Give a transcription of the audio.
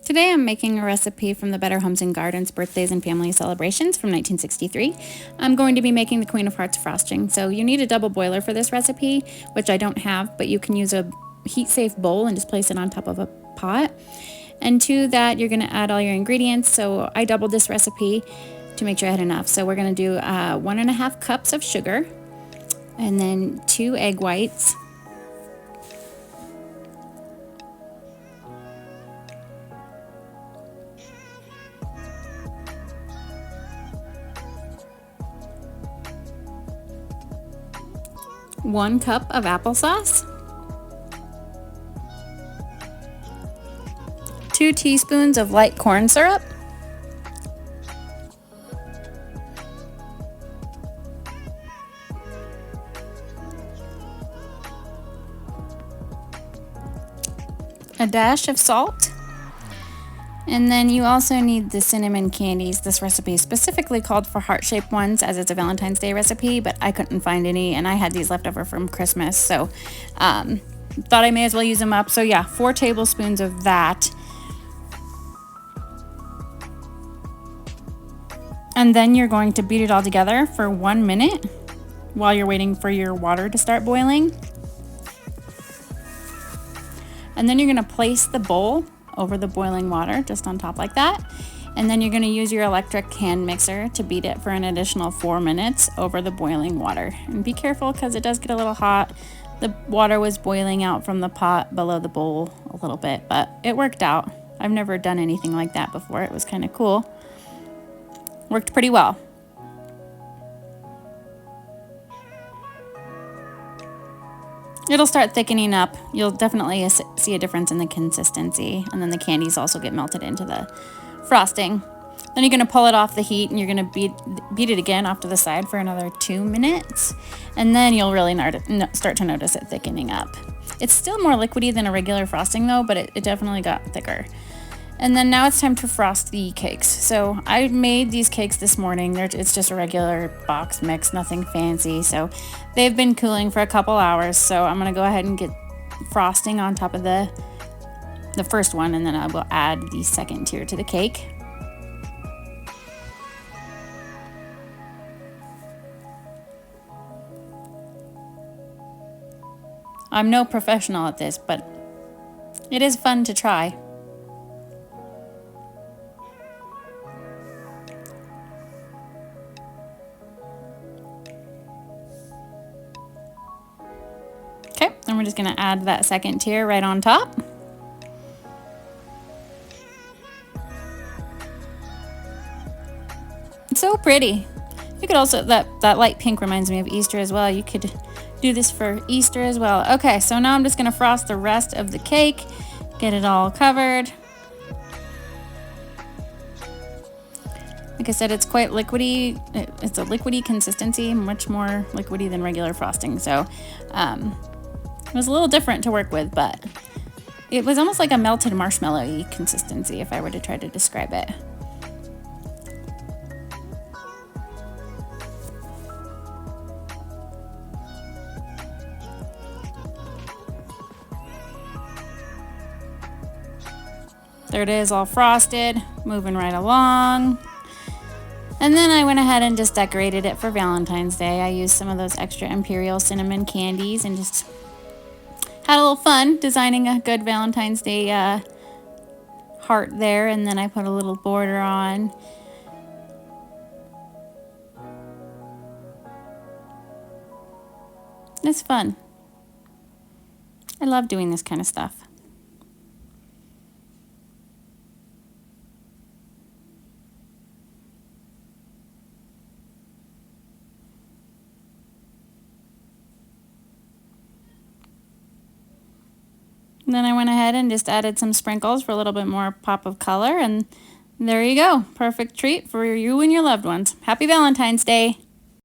Today I'm making a recipe from the Better Homes and Gardens Birthdays and Family Celebrations from 1963. I'm going to be making the Queen of Hearts frosting, so you need a double boiler for this recipe, which I don't have, but you can use a heat-safe bowl and just place it on top of a pot. And to that, you're going to add all your ingredients, so I doubled this recipe to make sure I had enough. So we're going to do 1.5 cups of sugar, and then 2 egg whites, 1 cup of applesauce, 2 teaspoons of light corn syrup, a dash of salt, and then you also need the cinnamon candies. This recipe specifically called for heart-shaped ones as it's a Valentine's Day recipe, but I couldn't find any and I had these left over from Christmas, so thought I may as well use them up. So yeah, 4 tablespoons of that. And then you're going to beat it all together for 1 minute while you're waiting for your water to start boiling. And then you're going to place the bowl over the boiling water just on top like that. And then you're going to use your electric hand mixer to beat it for an additional 4 minutes over the boiling water. And be careful because it does get a little hot. The water was boiling out from the pot below the bowl a little bit, but it worked out. I've never done anything like that before. It was kind of cool. Worked pretty well. It'll start thickening up. You'll definitely see a difference in the consistency, and then the candies also get melted into the frosting. Then you're going to pull it off the heat, and you're going to beat it again off to the side for another 2 minutes, and then you'll really start to notice it thickening up. It's still more liquidy than a regular frosting though, but it definitely got thicker. And then now it's time to frost the cakes. So I made these cakes this morning. It's just a regular box mix, nothing fancy. So they've been cooling for a couple hours. So I'm gonna go ahead and get frosting on top of the first one, and then I will add the second tier to the cake. I'm no professional at this, but it is fun to try. Okay, and we're just going to add that second tier right on top. It's so pretty. You could also, that light pink reminds me of Easter as well. You could do this for Easter as well. Okay, so now I'm just going to frost the rest of the cake, get it all covered. Like I said, it's quite liquidy. It's a liquidy consistency, much more liquidy than regular frosting. So it was a little different to work with, but it was almost like a melted marshmallow-y consistency if I were to try to describe it. There it is, all frosted, moving right along. And then I went ahead and just decorated it for Valentine's Day. I used some of those extra Imperial cinnamon candies and just had a little fun designing a good Valentine's Day heart there. And then I put a little border on. It's fun. I love doing this kind of stuff. And then I went ahead and just added some sprinkles for a little bit more pop of color, and there you go. Perfect treat for you and your loved ones. Happy Valentine's Day!